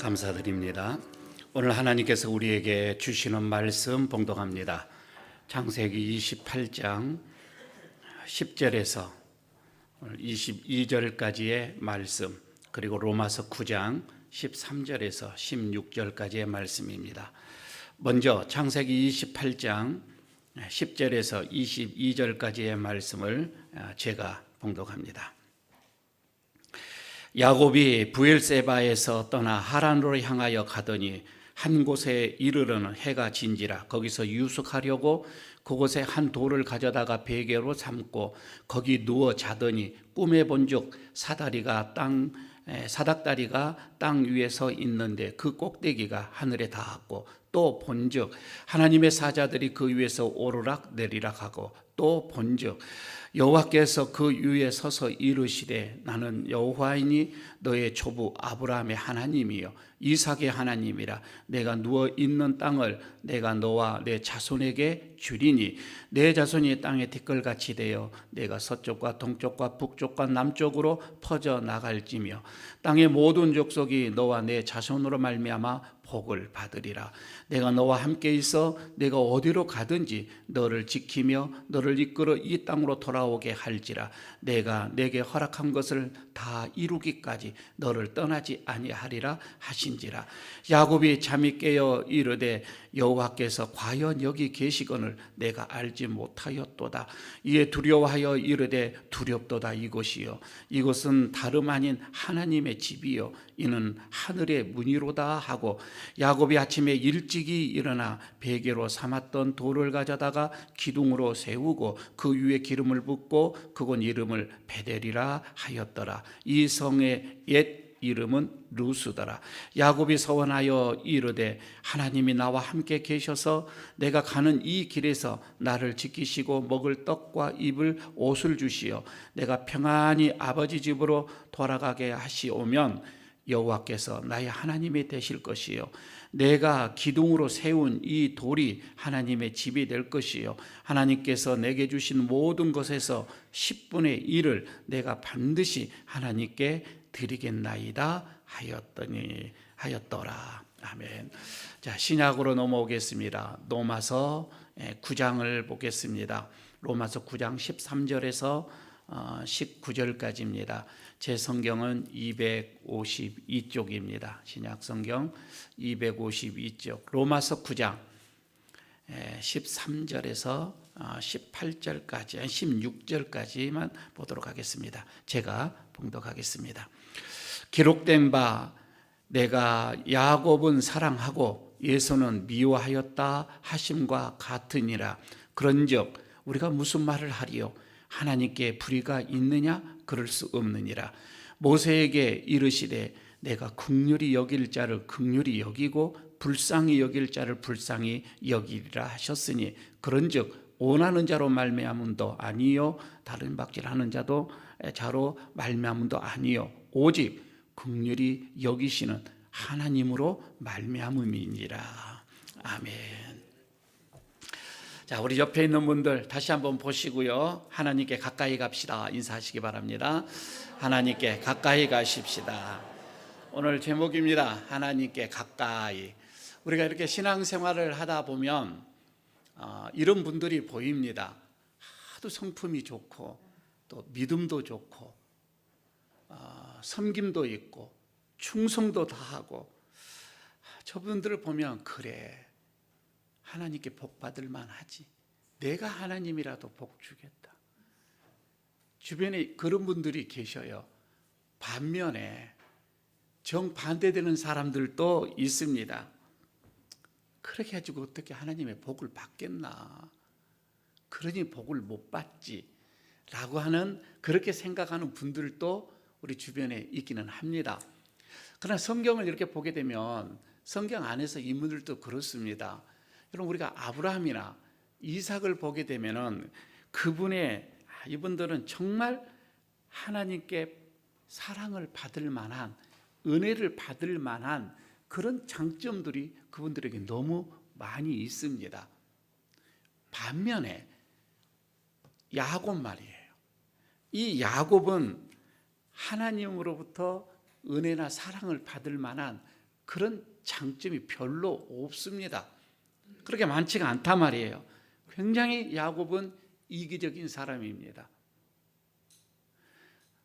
감사드립니다. 오늘 하나님께서 우리에게 주시는 말씀 봉독합니다. 창세기 28장 10절에서 22절까지의 말씀, 그리고 로마서 9장 13절에서 16절까지의 말씀입니다. 먼저 창세기 28장 10절에서 22절까지의 말씀을 제가 봉독합니다. 야곱이 브엘세바에서 떠나 하란으로 향하여 가더니 한 곳에 이르러는 해가 진지라. 거기서 유숙하려고 그곳에 한 돌을 가져다가 베개로 삼고 거기 누워 자더니 꿈에 본즉 사닥다리가 땅 위에 서 있는데 그 꼭대기가 하늘에 닿았고, 또 본즉 하나님의 사자들이 그 위에서 오르락 내리락 하고, 또 본즉 여호와께서 그 위에 서서 이르시되 나는 여호와이니 너의 조부 아브라함의 하나님이요 이삭의 하나님이라. 내가 누워 있는 땅을 내가 너와 내 자손에게 주리니 내 자손이 땅의 티끌같이 되어 내가 서쪽과 동쪽과 북쪽과 남쪽으로 퍼져 나갈지며 땅의 모든 족속이 너와 내 자손으로 말미암아 복을 받으리라. 내가 너와 함께 있어 내가 어디로 가든지 너를 지키며 너를 이끌어 이 땅으로 돌아오게 할지라. 내가 내게 허락한 것을 다 이루기까지 너를 떠나지 아니하리라 하신지라. 야곱이 잠이 깨어 이르되 여호와께서 과연 여기 계시거늘 내가 알지 못하였도다. 이에 두려워하여 이르되 두렵도다. 이곳이요 이곳은 다름 아닌 하나님의 집이요 이는 하늘의 문이로다 하고, 야곱이 아침에 일찍이 일어나 베개로 삼았던 돌을 가져다가 기둥으로 세우고 그 위에 기름을 붓고 그곳 이름을 베델이라 하였더라. 이 성의 옛 이름은 루스더라. 야곱이 서원하여 이르되 하나님이 나와 함께 계셔서 내가 가는 이 길에서 나를 지키시고 먹을 떡과 입을 옷을 주시어 내가 평안히 아버지 집으로 돌아가게 하시오면 여호와께서 나의 하나님이 되실 것이요 내가 기둥으로 세운 이 돌이 하나님의 집이 될 것이요 하나님께서 내게 주신 모든 것에서 10분의 1을 내가 반드시 하나님께 드리겠나이다 하였더라. 아멘. 자, 신약으로 넘어오겠습니다. 로마서 9장을 보겠습니다. 로마서 9장 13절에서 19절까지입니다. 제 성경은 252쪽입니다. 신약 성경 252쪽. 로마서 9장 13절에서 18절까지, 16절까지만 보도록 하겠습니다. 제가 봉독하겠습니다. 기록된 바 내가 야곱은 사랑하고 에서는 미워하였다 하심과 같으니라. 그런즉 우리가 무슨 말을 하리요? 하나님께 불의가 있느냐? 그럴 수 없느니라. 모세에게 이르시되 내가 긍휼히 여길 자를 긍휼히 여기고 불쌍히 여길 자를 불쌍히 여기리라 하셨으니, 그런즉 원하는 자로 말미암음도 아니요 다른 박질하는 자로 말미암음도 아니요 오직 긍휼히 여기시는 하나님으로 말미암음이니라. 아멘. 자, 우리 옆에 있는 분들 다시 한번 보시고요. 하나님께 가까이 갑시다. 인사하시기 바랍니다. 하나님께 가까이 가십시다. 오늘 제목입니다. 하나님께 가까이. 우리가 이렇게 신앙생활을 하다 보면 이런 분들이 보입니다. 하도 성품이 좋고 또 믿음도 좋고 섬김도 있고 충성도 다하고, 저분들을 보면 그래 하나님께 복 받을 만하지, 내가 하나님이라도 복 주겠다. 주변에 그런 분들이 계셔요. 반면에 정반대되는 사람들도 있습니다. 그렇게 해가지고 어떻게 하나님의 복을 받겠나, 그러니 복을 못 받지 라고 하는, 그렇게 생각하는 분들도 우리 주변에 있기는 합니다. 그러나 성경을 이렇게 보게 되면 성경 안에서 인물들도 그렇습니다. 여러분, 우리가 아브라함이나 이삭을 보게 되면은 이분들은 정말 하나님께 사랑을 받을 만한, 은혜를 받을 만한 그런 장점들이 그분들에게 너무 많이 있습니다. 반면에 야곱 말이에요. 이 야곱은 하나님으로부터 은혜나 사랑을 받을 만한 그런 장점이 별로 없습니다. 그렇게 많지가 않단 말이에요. 굉장히 야곱은 이기적인 사람입니다.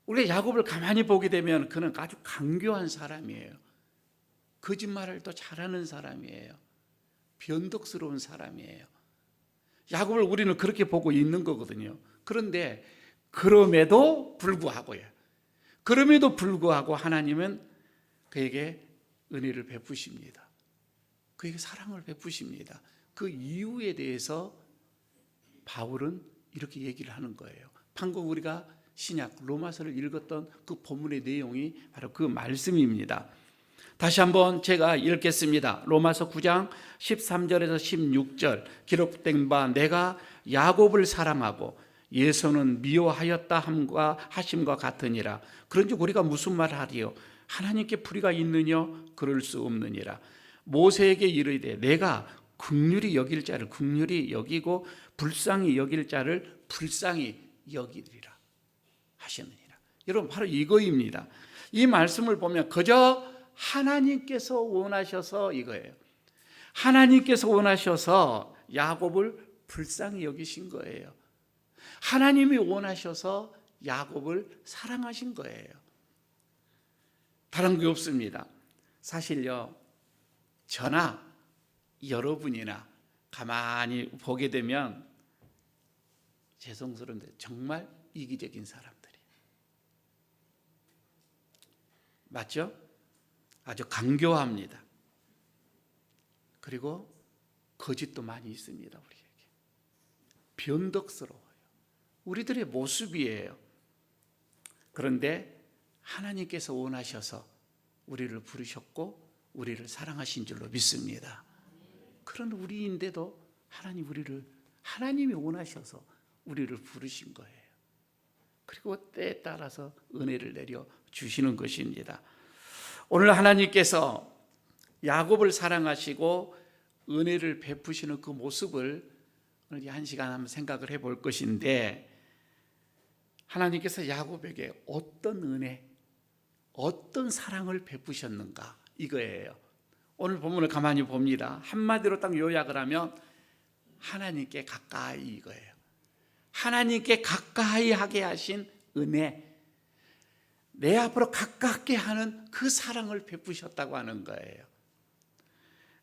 우리가 야곱을 가만히 보게 되면 그는 아주 강교한 사람이에요. 거짓말을 또 잘하는 사람이에요. 변덕스러운 사람이에요. 야곱을 우리는 그렇게 보고 있는 거거든요. 그런데 그럼에도 불구하고 하나님은 그에게 은혜를 베푸십니다. 그에게 사랑을 베푸십니다. 그 이유에 대해서 바울은 이렇게 얘기를 하는 거예요. 방금 우리가 신약 로마서를 읽었던 그 본문의 내용이 바로 그 말씀입니다. 다시 한번 제가 읽겠습니다. 로마서 9장 13절에서 16절 기록된 바 내가 야곱을 사랑하고 예서는 미워하였다 하심과 같으니라. 그런즉 우리가 무슨 말을 하리요? 하나님께 불의가 있느냐? 그럴 수 없느니라. 모세에게 이르되 내가 긍휼히 여길 자를 긍휼히 여기고 불쌍히 여길 자를 불쌍히 여기리라 하셨느니라. 여러분 바로 이거입니다. 이 말씀을 보면 그저 하나님께서 원하셔서 이거예요. 하나님께서 원하셔서 야곱을 불쌍히 여기신 거예요. 하나님이 원하셔서 야곱을 사랑하신 거예요. 다른 게 없습니다. 사실요, 저나 여러분이나 가만히 보게 되면 죄송스러운데 정말 이기적인 사람들이에요. 맞죠? 아주 강교합니다. 그리고 거짓도 많이 있습니다. 우리에게 변덕스러워요. 우리들의 모습이에요. 그런데 하나님께서 원하셔서 우리를 부르셨고 우리를 사랑하신 줄로 믿습니다. 그런 우리인데도 하나님이 원하셔서 우리를 부르신 거예요. 그리고 때에 따라서 은혜를 내려 주시는 것입니다. 오늘 하나님께서 야곱을 사랑하시고 은혜를 베푸시는 그 모습을 오늘 한 시간 한번 생각을 해볼 것인데, 하나님께서 야곱에게 어떤 은혜, 어떤 사랑을 베푸셨는가 이거예요. 오늘 본문을 가만히 봅니다. 한마디로 딱 요약을 하면 하나님께 가까이 이거예요. 하나님께 가까이 하게 하신 은혜, 내 앞으로 가깝게 하는 그 사랑을 베푸셨다고 하는 거예요.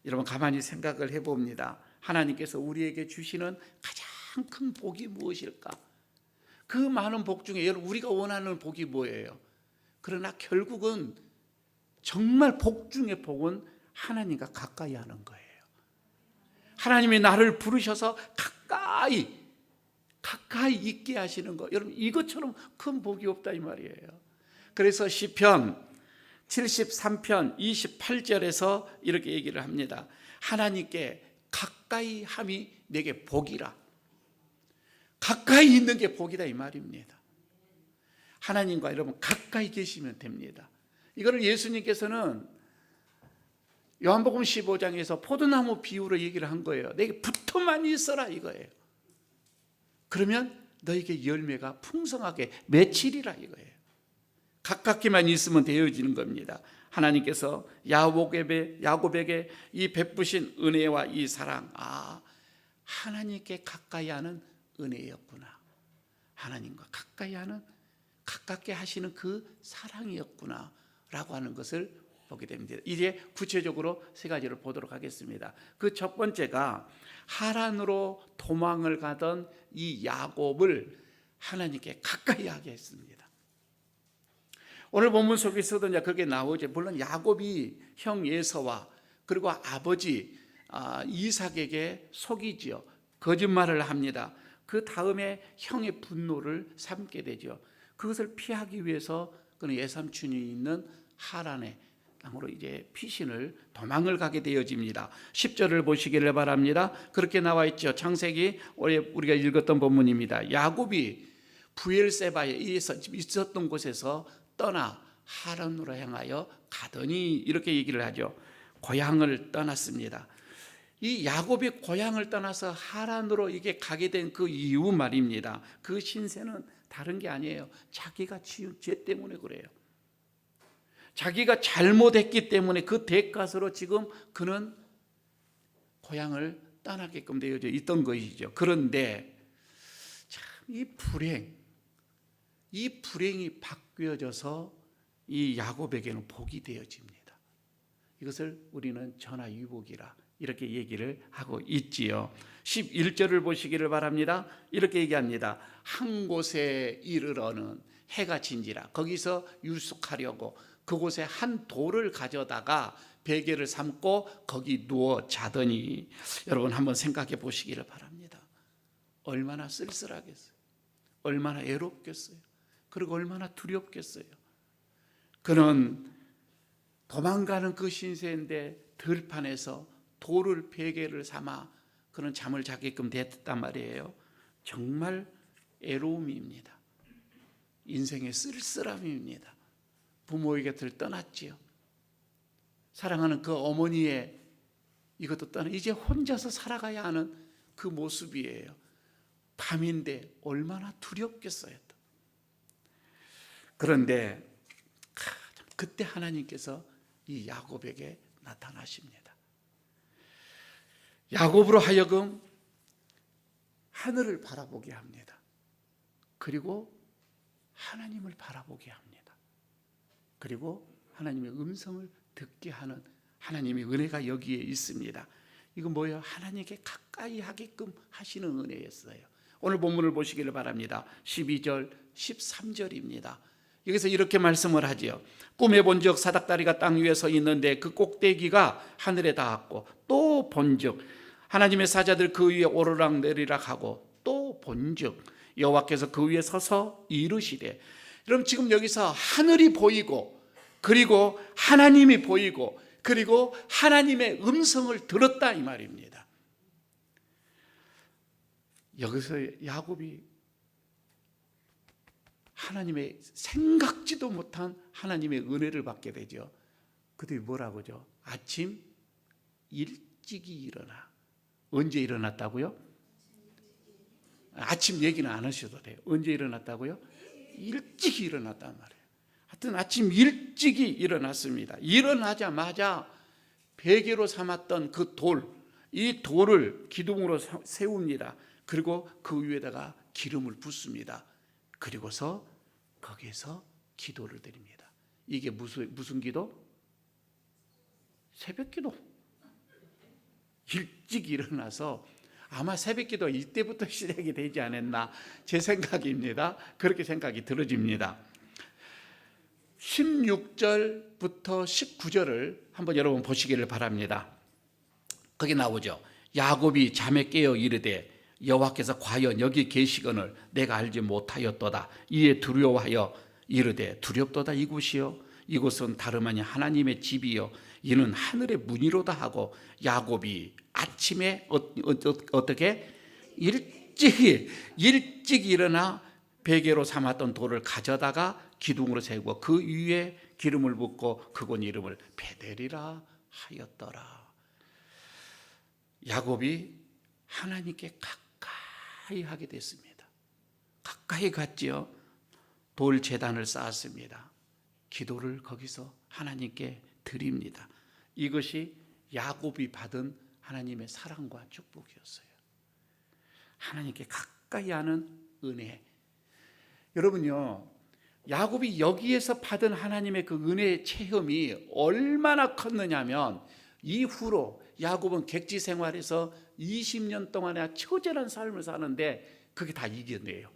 여러분 가만히 생각을 해봅니다. 하나님께서 우리에게 주시는 가장 큰 복이 무엇일까? 그 많은 복 중에 여러분 우리가 원하는 복이 뭐예요? 그러나 결국은 정말 복 중에 복은 하나님과 가까이 하는 거예요. 하나님이 나를 부르셔서 가까이 있게 하시는 거, 여러분 이것처럼 큰 복이 없다 이 말이에요. 그래서 시편 73편 28절에서 이렇게 얘기를 합니다. 하나님께 가까이 함이 내게 복이라. 가까이 있는 게 복이다 이 말입니다. 하나님과 여러분 가까이 계시면 됩니다. 이거를 예수님께서는 요한복음 15장에서 포도나무 비유로 얘기를 한 거예요. 내게 붙어만 있어라 이거예요. 그러면 너에게 열매가 풍성하게 맺히리라 이거예요. 가깝게만 있으면 되어지는 겁니다. 하나님께서 야곱에게 이 베푸신 은혜와 이 사랑, 하나님께 가까이 하는 은혜였구나. 하나님과 가깝게 하시는 그 사랑이었구나 라고 하는 것을 보게 됩니다. 이제 구체적으로 세 가지를 보도록 하겠습니다. 그 첫 번째가 하란으로 도망을 가던 이 야곱을 하나님께 가까이 하게 했습니다. 오늘 본문 속에서도 이제 그게 나오죠. 물론 야곱이 형 에서와 그리고 아버지 이삭에게 속이지요. 거짓말을 합니다. 그 다음에 형의 분노를 삼게 되죠. 그것을 피하기 위해서 그는 외삼촌이 있는 하란의 땅으로 이제 피신을 도망을 가게 되어집니다. 10절을 보시기를 바랍니다. 그렇게 나와 있죠. 창세기 우리가 읽었던 본문입니다. 야곱이 부엘세바에 있었던 곳에서 떠나 하란으로 향하여 가더니 이렇게 얘기를 하죠. 고향을 떠났습니다. 이 야곱이 고향을 떠나서 하란으로 이게 가게 된 그 이유 말입니다. 그 신세는 다른 게 아니에요. 자기가 지은 죄 때문에 그래요. 자기가 잘못했기 때문에 그 대가로 지금 그는 고향을 떠나게끔 되어져 있던 것이죠. 그런데 참 이 불행이 바뀌어져서 이 야곱에게는 복이 되어집니다. 이것을 우리는 전화위복이라 이렇게 얘기를 하고 있지요. 11절을 보시기를 바랍니다. 이렇게 얘기합니다. 한 곳에 이르러는 해가 진지라. 거기서 유숙하려고 그곳에 한 돌을 가져다가 베개를 삼고 거기 누워 자더니, 여러분 한번 생각해 보시기를 바랍니다. 얼마나 쓸쓸하겠어요. 얼마나 애롭겠어요. 그리고 얼마나 두렵겠어요. 그는 도망가는 그 신세인데 들판에서 돌을 베개를 삼아 그는 잠을 자게끔 됐단 말이에요. 정말 애로움입니다. 인생의 쓸쓸함입니다. 부모의 곁을 떠났지요. 사랑하는 그 어머니의 이것도 떠나 이제 혼자서 살아가야 하는 그 모습이에요. 밤인데 얼마나 두렵겠어요. 그런데 그때 하나님께서 이 야곱에게 나타나십니다. 야곱으로 하여금 하늘을 바라보게 합니다. 그리고 하나님을 바라보게 합니다. 그리고 하나님의 음성을 듣게 하는 하나님의 은혜가 여기에 있습니다. 이건 뭐예요? 하나님께 가까이 하게끔 하시는 은혜였어요. 오늘 본문을 보시기를 바랍니다. 12절, 13절입니다. 여기서 이렇게 말씀을 하지요. 꿈에 본즉 사닥다리가 땅 위에 서 있는데 그 꼭대기가 하늘에 닿았고, 또 본즉 하나님의 사자들 그 위에 오르락 내리락 하고, 또 본즉 여호와께서 그 위에 서서 이르시되. 여러분 지금 여기서 하늘이 보이고, 그리고 하나님이 보이고, 그리고 하나님의 음성을 들었다 이 말입니다. 여기서 야곱이 하나님의 생각지도 못한 하나님의 은혜를 받게 되죠. 그들이 뭐라고 하죠? 아침 일찍이 일어나. 언제 일어났다고요? 아침 얘기는 안 하셔도 돼요. 언제 일어났다고요? 일찍이 일어났단 말이에요. 하여튼 아침 일찍이 일어났습니다. 일어나자마자 베개로 삼았던 그 돌, 이 돌을 기둥으로 세웁니다. 그리고 그 위에다가 기름을 붓습니다. 그리고서 거기에서 기도를 드립니다. 이게 무슨 기도? 새벽 기도. 일찍 일어나서 아마 새벽 기도 이때부터 시작이 되지 않았나 제 생각입니다. 그렇게 생각이 들어집니다. 16절부터 19절을 한번 여러분 보시기를 바랍니다. 거기 나오죠. 야곱이 잠에 깨어 이르되 여호와께서 과연 여기 계시거늘 내가 알지 못하였도다. 이에 두려워하여 이르되 두렵도다 이곳이요 이곳은 다름 아닌 하나님의 집이요 이는 하늘의 문이로다 하고, 야곱이 아침에 어떻게 일찍 일어나 베개로 삼았던 돌을 가져다가 기둥으로 세우고 그 위에 기름을 붓고 그곳 이름을 베델이라 하였더라. 야곱이 하나님께 가까이 하게 됐습니다. 가까이 갔지요. 돌 제단을 쌓았습니다. 기도를 거기서 하나님께 드립니다. 이것이 야곱이 받은 하나님의 사랑과 축복이었어요. 하나님께 가까이 하는 은혜. 여러분요, 야곱이 여기에서 받은 하나님의 그 은혜의 체험이 얼마나 컸느냐면, 이후로 야곱은 객지 생활에서 20년 동안의 처절한 삶을 사는데 그게 다 이겨내요.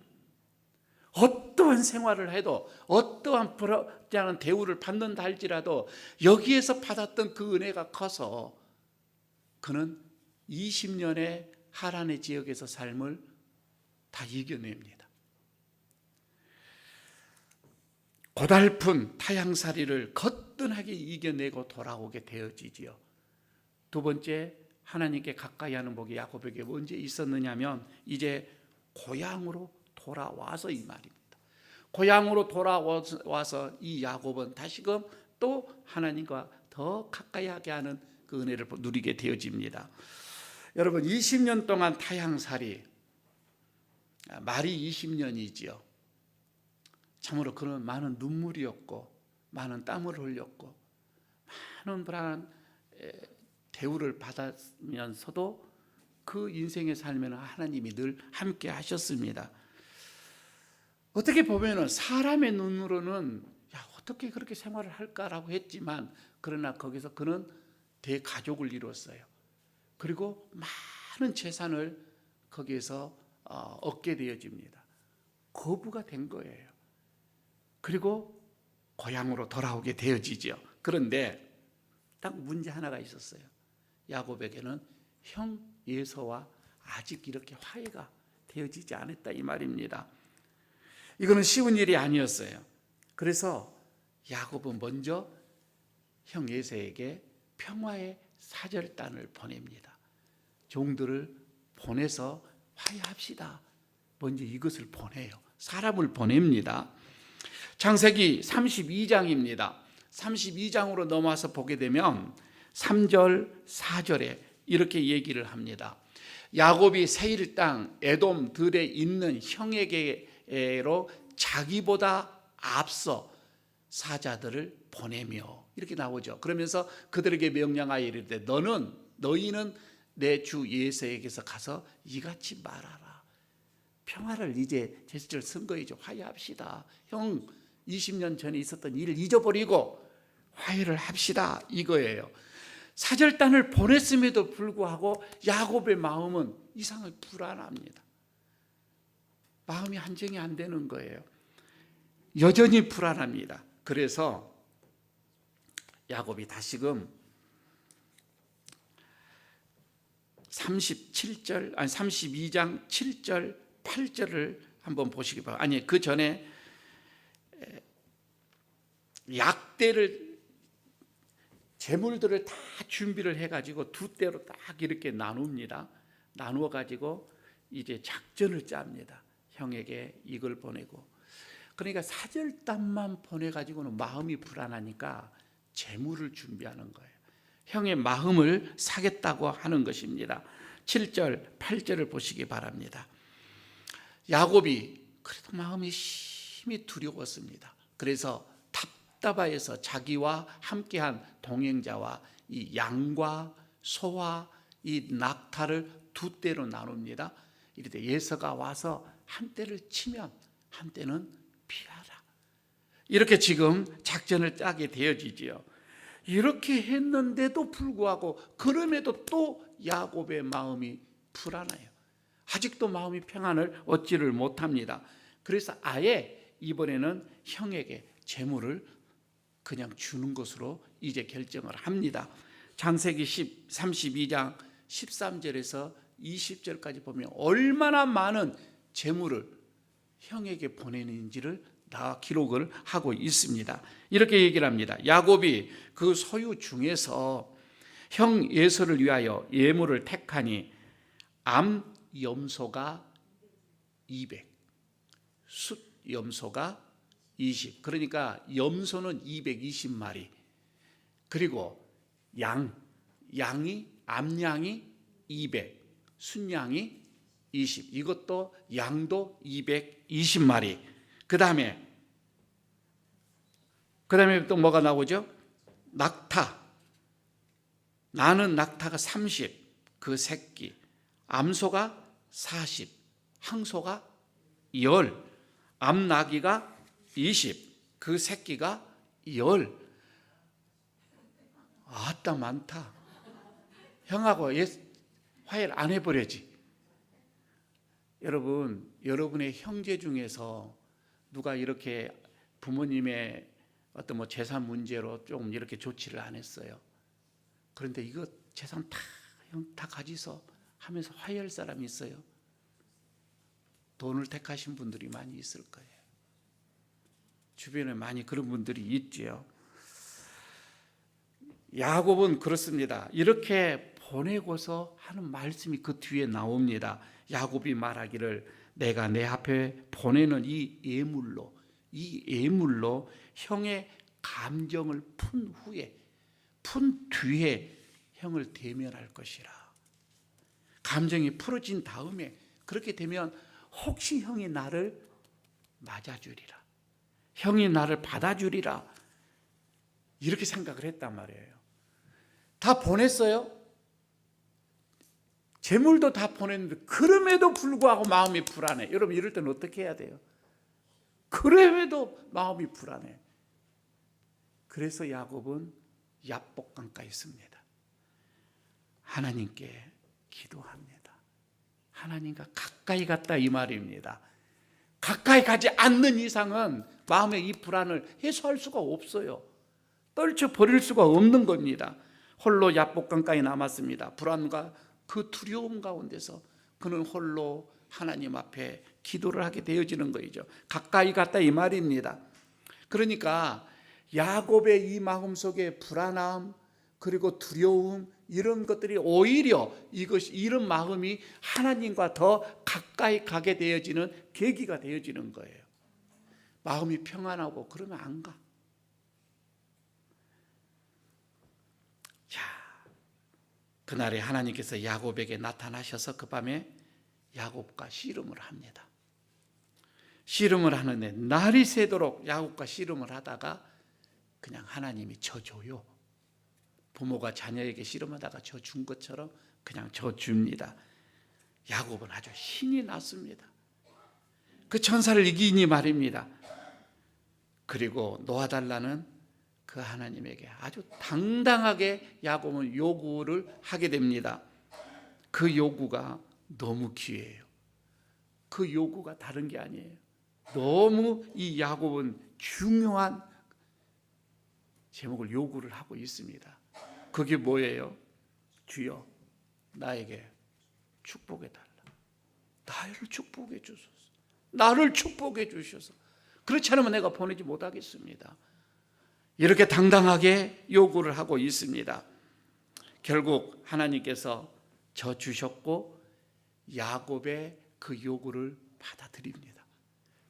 어떠한 생활을 해도, 어떠한 부럽지 않은 대우를 받는다 할지라도 여기에서 받았던 그 은혜가 커서 그는 20년의 하란의 지역에서 삶을 다 이겨냅니다. 고달픈 타향살이를 거뜬하게 이겨내고 돌아오게 되어지지요. 두 번째, 하나님께 가까이 하는 복이 야곱에게 언제 있었느냐면 이제 고향으로 돌아와서 이 말입니다. 고향으로 돌아와서 이 야곱은 다시금 또 하나님과 더 가까이 하게 하는 그 은혜를 누리게 되어집니다. 여러분 20년 동안 타향살이, 말이 20년이지요. 참으로 그런 많은 눈물이었고 많은 땀을 흘렸고 많은 불안한 대우를 받으면서도 그 인생의 삶에는 하나님이 늘 함께 하셨습니다. 어떻게 보면은 사람의 눈으로는 어떻게 그렇게 생활을 할까라고 했지만, 그러나 거기서 그는 대가족을 이뤘어요. 그리고 많은 재산을 거기에서 얻게 되어집니다. 거부가 된 거예요. 그리고 고향으로 돌아오게 되어지죠. 그런데 딱 문제 하나가 있었어요. 야곱에게는 형 에서와 아직 이렇게 화해가 되어지지 않았다 이 말입니다. 이거는 쉬운 일이 아니었어요. 그래서 야곱은 먼저 형 에서에게 평화의 사절단을 보냅니다. 종들을 보내서 화해합시다. 먼저 이것을 보내요. 사람을 보냅니다. 창세기 32장입니다. 32장으로 넘어와서 보게 되면 3절, 4절에 이렇게 얘기를 합니다. 야곱이 세일 땅 에돔 들에 있는 형에게로 자기보다 앞서 사자들을 보내며 이렇게 나오죠. 그러면서 그들에게 명령하여 이르되 너희는 내 주 예세에게서 가서 이같이 말하라. 평화를 이제 제스처를 쓴 거이죠. 화해합시다. 형 20년 전에 있었던 일을 잊어버리고 화해를 합시다 이거예요. 사절단을 보냈음에도 불구하고 야곱의 마음은 이상하게 불안합니다. 마음이 안정이 안 되는 거예요. 여전히 불안합니다. 그래서 야곱이 다시금 32장 7절 8절을 한번 보시기 바랍니다. 아니, 그 전에 약대를 재물들을 다 준비를 해가지고 두 대로 딱 이렇게 나눕니다. 나누어 가지고 이제 작전을 짭니다. 형에게 이걸 보내고. 그러니까 사절단만 보내가지고는 마음이 불안하니까 재물을 준비하는 거예요. 형의 마음을 사겠다고 하는 것입니다. 7절 8절을 보시기 바랍니다. 야곱이 그래도 마음이 심히 두려웠습니다. 그래서 답답하여서 자기와 함께한 동행자와 이 양과 소와 이 낙타를 두 떼로 나눕니다. 이르되 예서가 와서 한 떼를 치면 한 떼는 피하라. 이렇게 지금 작전을 짜게 되어지지요. 이렇게 했는데도 불구하고 그럼에도 또 야곱의 마음이 불안해요. 아직도 마음이 평안을 얻지를 못합니다. 그래서 아예 이번에는 형에게 재물을 그냥 주는 것으로 이제 결정을 합니다. 창세기 32장 13절에서 20절까지 보면 얼마나 많은 재물을 형에게 보내는지를 다 기록을 하고 있습니다. 이렇게 얘기를 합니다. 야곱이 그 소유 중에서 형 에서를 위하여 예물을 택하니 암 염소가 200, 숫 염소가 20. 그러니까 염소는 220마리. 그리고 암양이 200, 순양이 20. 이것도 양도 220마리. 그다음에 또 뭐가 나오죠? 낙타. 나는 낙타가 30, 그 새끼. 암소가 40, 항소가 10, 암나귀가 20, 그 새끼가 10. 아따 많다. 형하고 화해를 안 해버려지. 여러분, 여러분의 형제 중에서 누가 이렇게 부모님의 어떤 재산 문제로 좀 이렇게 조치를 안 했어요. 그런데 이거 재산 다 가지서 하면서 화해할 사람이 있어요? 돈을 택하신 분들이 많이 있을 거예요. 주변에 많이 그런 분들이 있지요. 야곱은 그렇습니다. 이렇게 보내고서 하는 말씀이 그 뒤에 나옵니다. 야곱이 말하기를 내가 내 앞에 보내는 이 예물로 형의 감정을 푼 뒤에 형을 대면할 것이라. 감정이 풀어진 다음에 그렇게 되면 혹시 형이 나를 맞아주리라, 형이 나를 받아주리라, 이렇게 생각을 했단 말이에요. 다 보냈어요. 재물도 다 보냈는데 그럼에도 불구하고 마음이 불안해. 여러분 이럴 때는 어떻게 해야 돼요? 그럼에도 마음이 불안해. 그래서 야곱은 야복강가에 있습니다. 하나님께 기도합니다. 하나님과 가까이 갔다 이 말입니다. 가까이 가지 않는 이상은 마음의 이 불안을 해소할 수가 없어요. 떨쳐버릴 수가 없는 겁니다. 홀로 야복강가에 남았습니다. 불안과 그 두려움 가운데서 그는 홀로 하나님 앞에 기도를 하게 되어지는 거죠. 가까이 갔다 이 말입니다. 그러니까 야곱의 이 마음속에 불안함 그리고 두려움 이런 것들이 오히려 이런 마음이 하나님과 더 가까이 가게 되어지는 계기가 되어지는 거예요. 마음이 평안하고 그러면 안 가. 자, 그날에 하나님께서 야곱에게 나타나셔서 그 밤에 야곱과 씨름을 합니다. 씨름을 하는데 날이 새도록 야곱과 씨름을 하다가 그냥 하나님이 져줘요. 부모가 자녀에게 씨름하다가 져준 것처럼 그냥 져줍니다. 야곱은 아주 신이 났습니다. 그 천사를 이기니 말입니다. 그리고 놓아달라는 그 하나님에게 아주 당당하게 야곱은 요구를 하게 됩니다. 그 요구가 너무 귀해요. 그 요구가 다른 게 아니에요. 너무 이 야곱은 중요한 제목을 요구를 하고 있습니다. 그게 뭐예요? 주여 나에게 축복해 달라. 나를 축복해 주소서. 나를 축복해 주셔서. 그렇지 않으면 내가 보내지 못하겠습니다. 이렇게 당당하게 요구를 하고 있습니다. 결국 하나님께서 져 주셨고 야곱의 그 요구를 받아들입니다.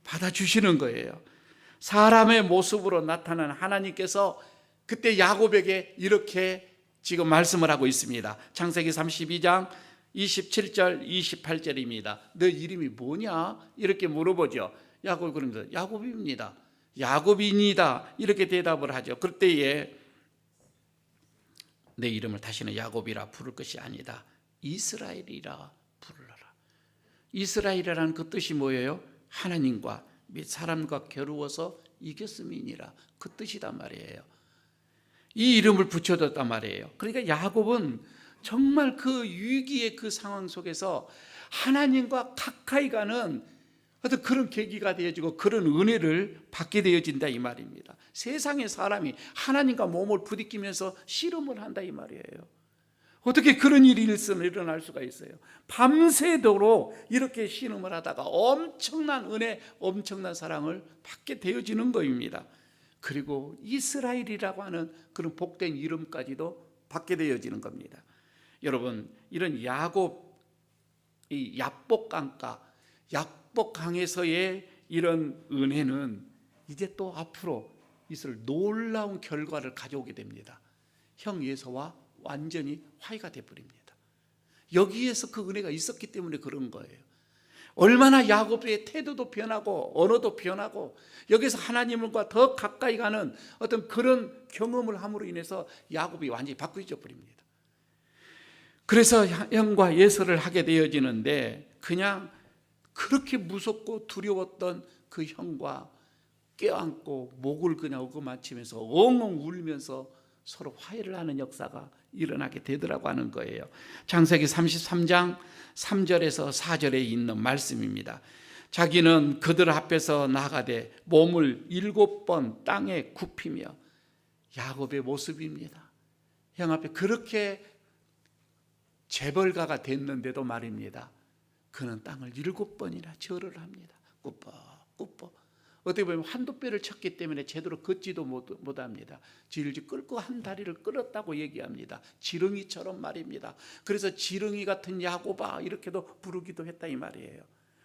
받아주시는 거예요. 사람의 모습으로 나타난 하나님께서 그때 야곱에게 이렇게 지금 말씀을 하고 있습니다. 창세기 32장 27절 28절입니다. 너 이름이 뭐냐? 이렇게 물어보죠. 야곱이 그러면서 야곱입니다. 야곱이니다. 이렇게 대답을 하죠. 그때에 내 이름을 다시는 야곱이라 부를 것이 아니다. 이스라엘이라 부르라. 이스라엘이라는 그 뜻이 뭐예요? 하나님과 및 사람과 겨루어서 이겼음이니라. 그 뜻이란 말이에요. 이 이름을 붙여줬단 말이에요. 그러니까 야곱은 정말 그 위기의 그 상황 속에서 하나님과 가까이 가는 어떤 그런 계기가 되어지고 그런 은혜를 받게 되어진다 이 말입니다. 세상의 사람이 하나님과 몸을 부딪히면서 씨름을 한다 이 말이에요. 어떻게 그런 일이 일어날 수가 있어요? 밤새도록 이렇게 씨름을 하다가 엄청난 은혜, 엄청난 사랑을 받게 되어지는 겁니다. 그리고 이스라엘이라고 하는 그런 복된 이름까지도 받게 되어지는 겁니다. 여러분, 이런 야곱, 이 야복강가, 야복강에서의 이런 은혜는 이제 또 앞으로 있을 놀라운 결과를 가져오게 됩니다. 형 에서와 완전히 화해가 되어버립니다. 여기에서 그 은혜가 있었기 때문에 그런 거예요. 얼마나 야곱의 태도도 변하고 언어도 변하고 여기서 하나님과 더 가까이 가는 어떤 그런 경험을 함으로 인해서 야곱이 완전히 바뀌어져 버립니다. 그래서 형과 예서를 하게 되어지는데 그냥 그렇게 무섭고 두려웠던 그 형과 껴안고 목을 그냥 엉금맞히면서 엉엉 울면서 서로 화해를 하는 역사가 일어나게 되더라고 하는 거예요. 창세기 33장 3절에서 4절에 있는 말씀입니다. 자기는 그들 앞에서 나가되 몸을 7번 땅에 굽히며 야곱의 모습입니다. 형 앞에 그렇게 재벌가가 됐는데도 말입니다. 그는 땅을 7번이나 절을 합니다. 꾸벅꾸벅. 어떻게 보면 한두 뼈를 쳤기 때문에 제대로 걷지도 못합니다. 질질 끌고 한 다리를 끌었다고 얘기합니다. 지렁이처럼 말입니다. 그래서 지렁이 같은 야곱아 이렇게도 부르기도 했다 이 말이에요.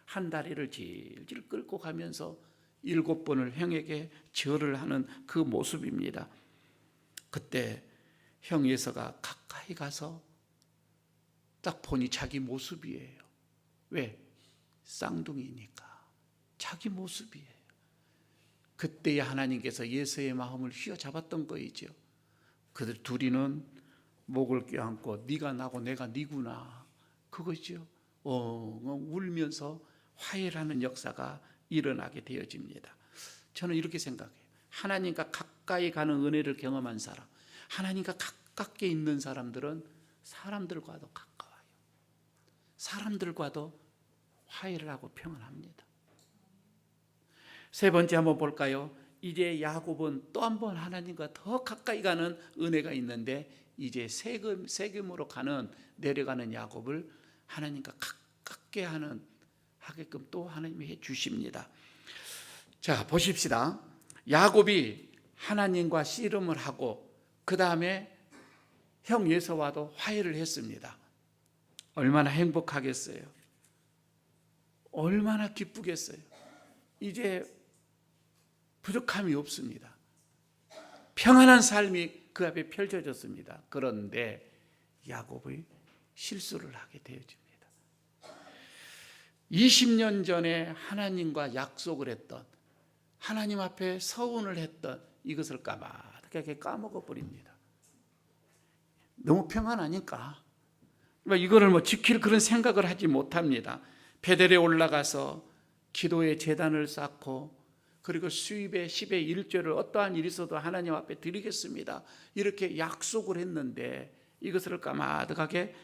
한 다리를 질질 끌고 가면서 7번을 형에게 절을 하는 그 모습입니다. 그때 형 에서가 가까이 가서 딱 보니 자기 모습이에요. 왜? 쌍둥이니까 자기 모습이에요. 그때에 하나님께서 예수의 마음을 휘어잡았던 거이죠. 그들 둘이는 목을 껴안고 네가 나고 내가 네구나, 그거죠. 울면서 화해라는 역사가 일어나게 되어집니다. 저는 이렇게 생각해요. 하나님과 가까이 가는 은혜를 경험한 사람, 하나님과 가깝게 있는 사람들은 사람들과도 가까워요. 사람들과도 화해를 하고 평안합니다. 세 번째 한번 볼까요? 이제 야곱은 또 한 번 하나님과 더 가까이 가는 은혜가 있는데, 이제 세겜으로 내려가는 야곱을 하나님과 가깝게 하게끔 또 하나님이 해 주십니다. 자, 보십시다. 야곱이 하나님과 씨름을 하고 그 다음에 형 에서와도 화해를 했습니다. 얼마나 행복하겠어요. 얼마나 기쁘겠어요. 이제 부족함이 없습니다. 평안한 삶이 그 앞에 펼쳐졌습니다. 그런데 야곱이 실수를 하게 되어집니다. 20년 전에 하나님과 약속을 했던, 하나님 앞에 서운을 했던 이것을 까마득하게 까먹어 버립니다. 너무 평안하니까 이거를 지킬 그런 생각을 하지 못합니다. 베델에 올라가서 기도의 제단을 쌓고, 그리고 수입의 10의 1조를 어떠한 일이 있어도 하나님 앞에 드리겠습니다, 이렇게 약속을 했는데 이것을 까마득하게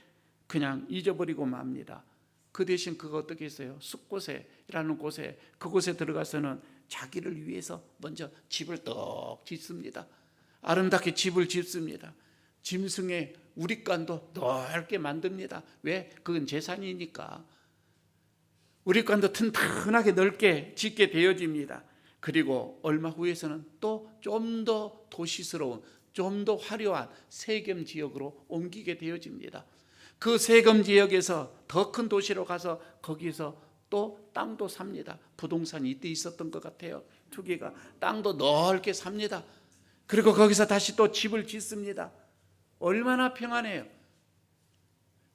그냥 잊어버리고 맙니다. 그 대신 그거 어떻게 했어요? 숫곳에라는 곳에, 그곳에 들어가서는 자기를 위해서 먼저 집을 떡 짓습니다. 아름답게 집을 짓습니다. 짐승의 우릿관도 넓게 만듭니다. 왜? 그건 재산이니까. 우릿관도 튼튼하게 넓게 짓게 되어집니다. 그리고 얼마 후에서는 또 좀 더 도시스러운, 좀 더 화려한 세겜 지역으로 옮기게 되어집니다. 그 세겜 지역에서 더 큰 도시로 가서 거기서 또 땅도 삽니다. 부동산이 이때 있었던 것 같아요. 투기가 땅도 넓게 삽니다. 그리고 거기서 다시 또 집을 짓습니다. 얼마나 평안해요.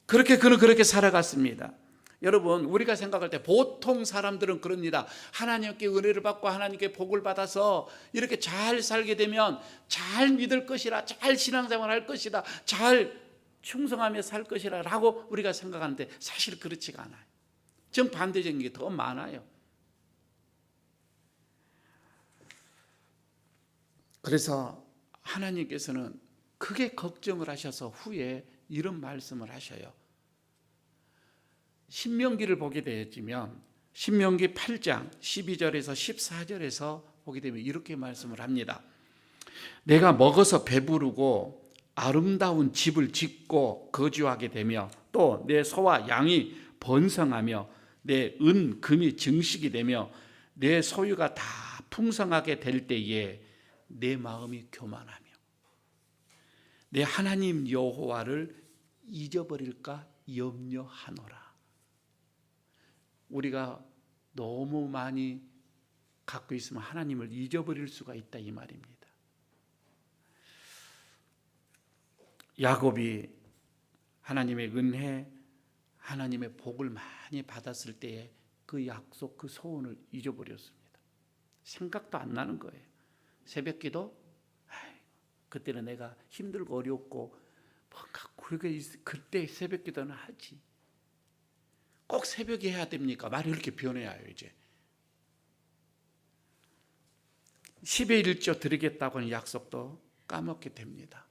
그렇게 그는 그렇게 살아갔습니다. 여러분, 우리가 생각할 때 보통 사람들은 그럽니다. 하나님께 은혜를 받고 하나님께 복을 받아서 이렇게 잘 살게 되면 잘 믿을 것이라, 잘 신앙생활 할 것이다, 잘 충성하며 살 것이라 라고 우리가 생각하는데, 사실 그렇지가 않아요. 정반대적인 게 더 많아요. 그래서 하나님께서는 크게 걱정을 하셔서 후에 이런 말씀을 하셔요. 신명기를 보게 되었지만 신명기 8장 12절에서 14절에서 보게 되면 이렇게 말씀을 합니다. 내가 먹어서 배부르고 아름다운 집을 짓고 거주하게 되며, 또 내 소와 양이 번성하며 내 은, 금이 증식이 되며 내 소유가 다 풍성하게 될 때에 내 마음이 교만하며 내 하나님 여호와를 잊어버릴까 염려하노라. 우리가 너무 많이 갖고 있으면 하나님을 잊어버릴 수가 있다, 이 말입니다. 야곱이 하나님의 은혜, 하나님의 복을 많이 받았을 때에 그 약속, 그 소원을 잊어버렸습니다. 생각도 안 나는 거예요. 새벽기도, 그때는 내가 힘들고 어렵고 뭔가 그때 새벽기도는 하지. 꼭 새벽에 해야 됩니까? 말이 이렇게 변해요. 이제 10의 1조 드리겠다고 하는 약속도 까먹게 됩니다.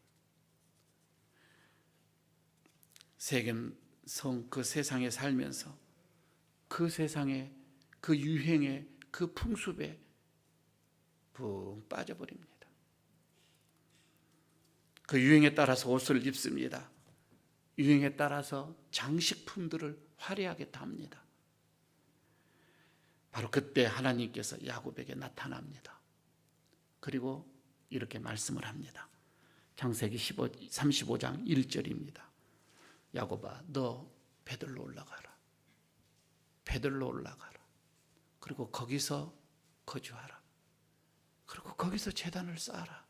세겜 성 그 세상에 살면서 그 세상에, 그 유행에, 그 풍습에 붕 빠져버립니다. 그 유행에 따라서 옷을 입습니다. 유행에 따라서 장식품들을 화려하게 답니다. 바로 그때 하나님께서 야곱에게 나타납니다. 그리고 이렇게 말씀을 합니다. 창세기 35장 1절입니다. 야곱아, 너 베들로 올라가라. 베들로 올라가라. 그리고 거기서 거주하라. 그리고 거기서 제단을 쌓아라.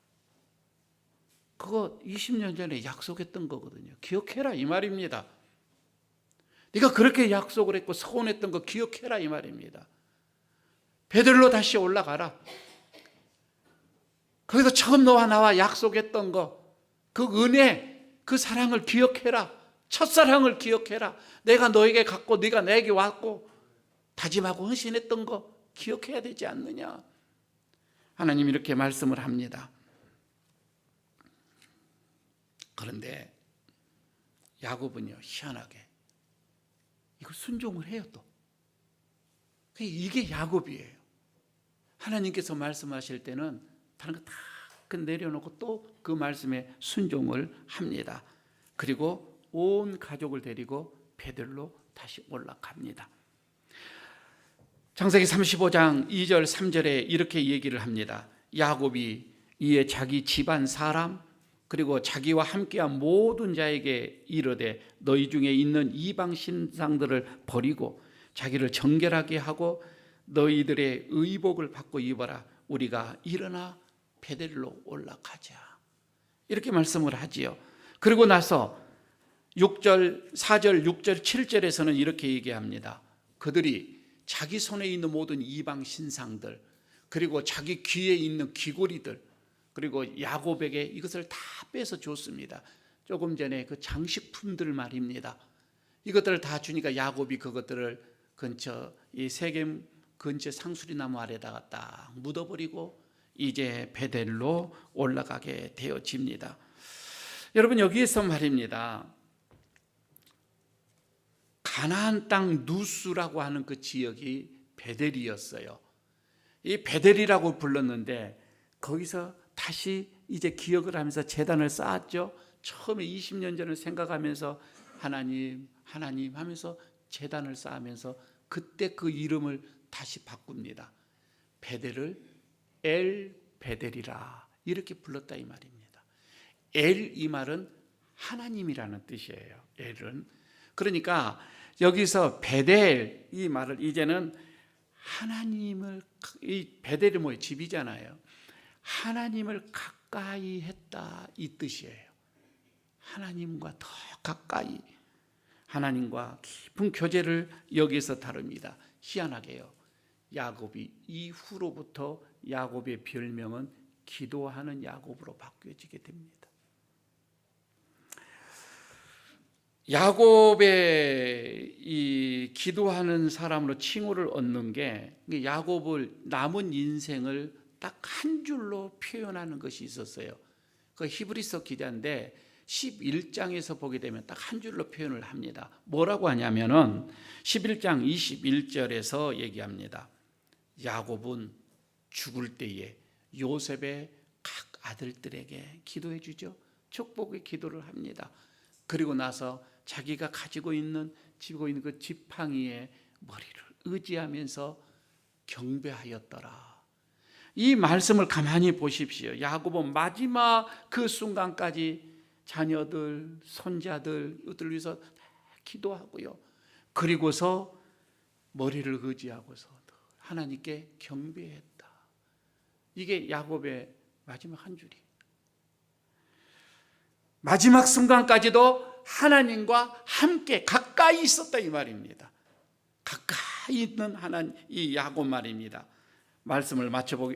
그거 20년 전에 약속했던 거거든요. 기억해라, 이 말입니다. 네가 그렇게 약속을 했고 서운했던 거 기억해라, 이 말입니다. 베들로 다시 올라가라. 거기서 처음 너와 나와 약속했던 거, 그 은혜, 그 사랑을 기억해라. 첫사랑을 기억해라. 내가 너에게 갔고 네가 내게 왔고 다짐하고 헌신했던 거 기억해야 되지 않느냐. 하나님 이렇게 말씀을 합니다. 그런데 야곱은요, 희한하게 이걸 순종을 해요. 또 이게 야곱이에요. 하나님께서 말씀하실 때는 다른 거 다 내려놓고 또 그 말씀에 순종을 합니다. 그리고 온 가족을 데리고 베들로 다시 올라갑니다. 창세기 35장 2절 3절에 이렇게 얘기를 합니다. 야곱이 이에 자기 집안 사람 그리고 자기와 함께한 모든 자에게 이르되 너희 중에 있는 이방 신상들을 버리고 자기를 정결하게 하고 너희들의 의복을 받고 입어라. 우리가 일어나 베델로 올라가자. 이렇게 말씀을 하지요. 그리고 나서 6절, 4절, 6절, 7절에서는 이렇게 얘기합니다. 그들이 자기 손에 있는 모든 이방 신상들 그리고 자기 귀에 있는 귀고리들 그리고 야곱에게 이것을 다 빼서 줬습니다. 조금 전에 그 장식품들 말입니다. 이것들을 다 주니까 야곱이 그것들을 근처 이 세겜 근처 상수리나무 아래다가 딱 묻어버리고 이제 베델로 올라가게 되어집니다. 여러분 여기에서 말입니다. 가나안 땅 누스라고 하는 그 지역이 베델이었어요. 이 베델이라고 불렀는데 거기서 다시 이제 기억을 하면서 제단을 쌓았죠. 처음에 20년 전을 생각하면서 하나님 하면서 제단을 쌓으면서 그때 그 이름을 다시 바꿉니다. 베델을 엘 베델이라 이렇게 불렀다 이 말입니다. 엘 이 말은 하나님이라는 뜻이에요. 엘은 그러니까 여기서 베델 이 말을 이제는 하나님을 이 베델이 뭐예요? 집이잖아요. 하나님을 가까이 했다 이 뜻이에요. 하나님과 더 가까이 하나님과 깊은 교제를 여기서 다룹니다. 희한하게요. 야곱이 이후로부터 야곱의 별명은 기도하는 야곱으로 바뀌어지게 됩니다. 야곱의 이 기도하는 사람으로 칭호를 얻는 게 야곱을 남은 인생을 딱 한 줄로 표현하는 것이 있었어요. 그 히브리서 기자인데 11장에서 보게 되면 딱 한 줄로 표현을 합니다. 뭐라고 하냐면은 11장 21절에서 얘기합니다. 야곱은 죽을 때에 요셉의 각 아들들에게 기도해 주죠. 축복의 기도를 합니다. 그리고 나서 자기가 가지고 있는 그 지팡이에 머리를 의지하면서 경배하였더라. 이 말씀을 가만히 보십시오. 야곱은 마지막 그 순간까지 자녀들, 손자들 이들을 위해서 기도하고요. 그리고서 머리를 의지하고서 하나님께 경배했다. 이게 야곱의 마지막 한 줄이에요. 마지막 순간까지도 하나님과 함께 가까이 있었다 이 말입니다. 가까이 있는 하나님 이 야곱 말입니다. 말씀을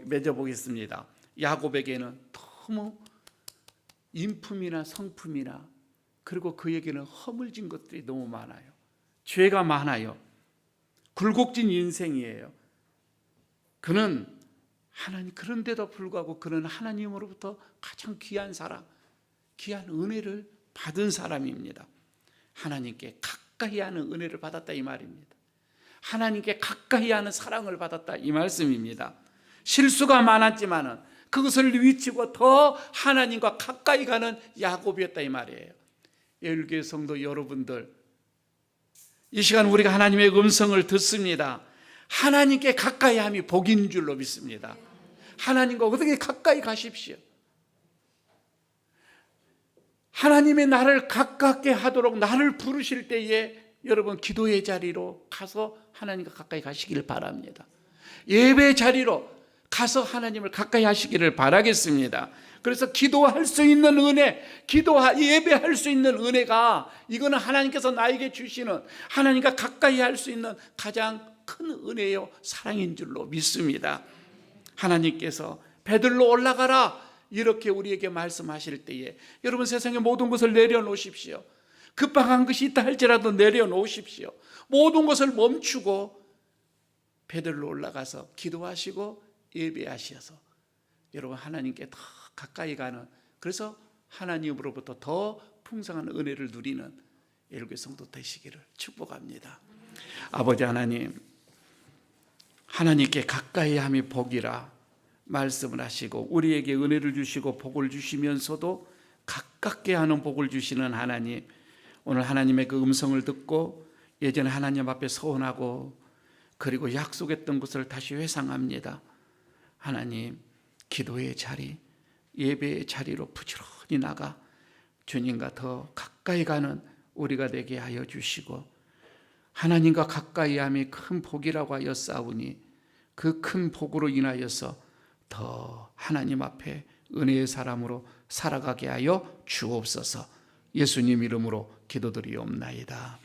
맺어보겠습니다. 야곱에게는 너무 인품이나 성품이나 그리고 그에게는 허물진 것들이 너무 많아요. 죄가 많아요. 굴곡진 인생이에요. 그는 하나님 그런데도 불구하고 그는 하나님으로부터 가장 귀한 사람, 귀한 은혜를 받은 사람입니다. 하나님께 가까이 하는 은혜를 받았다 이 말입니다. 하나님께 가까이 하는 사랑을 받았다 이 말씀입니다. 실수가 많았지만은 그것을 위치고 더 하나님과 가까이 가는 야곱이었다 이 말이에요. 열교회 성도 여러분들, 이 시간 우리가 하나님의 음성을 듣습니다. 하나님께 가까이 함이 복인 줄로 믿습니다. 하나님과 어떻게 가까이 가십시오. 하나님의 나를 가깝게 하도록 나를 부르실 때에 여러분 기도의 자리로 가서 하나님과 가까이 가시기를 바랍니다. 예배 자리로 가서 하나님을 가까이 하시기를 바라겠습니다. 그래서 기도할 수 있는 은혜, 예배할 수 있는 은혜가 이거는 하나님께서 나에게 주시는 하나님과 가까이 할 수 있는 가장 큰 은혜요 사랑인 줄로 믿습니다. 하나님께서 베들로 올라가라, 이렇게 우리에게 말씀하실 때에 여러분 세상의 모든 것을 내려놓으십시오. 급박한 것이 있다 할지라도 내려놓으십시오. 모든 것을 멈추고 베들로 올라가서 기도하시고 예배하셔서 여러분 하나님께 더 가까이 가는, 그래서 하나님으로부터 더 풍성한 은혜를 누리는 예루교회 성도 되시기를 축복합니다. 아버지 하나님, 하나님께 가까이 함이 복이라 말씀을 하시고 우리에게 은혜를 주시고 복을 주시면서도 가깝게 하는 복을 주시는 하나님, 오늘 하나님의 그 음성을 듣고 예전에 하나님 앞에 서원하고 그리고 약속했던 것을 다시 회상합니다. 하나님, 기도의 자리, 예배의 자리로 부지런히 나가 주님과 더 가까이 가는 우리가 되게 하여 주시고, 하나님과 가까이 함이 큰 복이라고 하였사오니 그 큰 복으로 인하여서 더 하나님 앞에 은혜의 사람으로 살아가게 하여 주옵소서. 예수님 이름으로 기도드리옵나이다.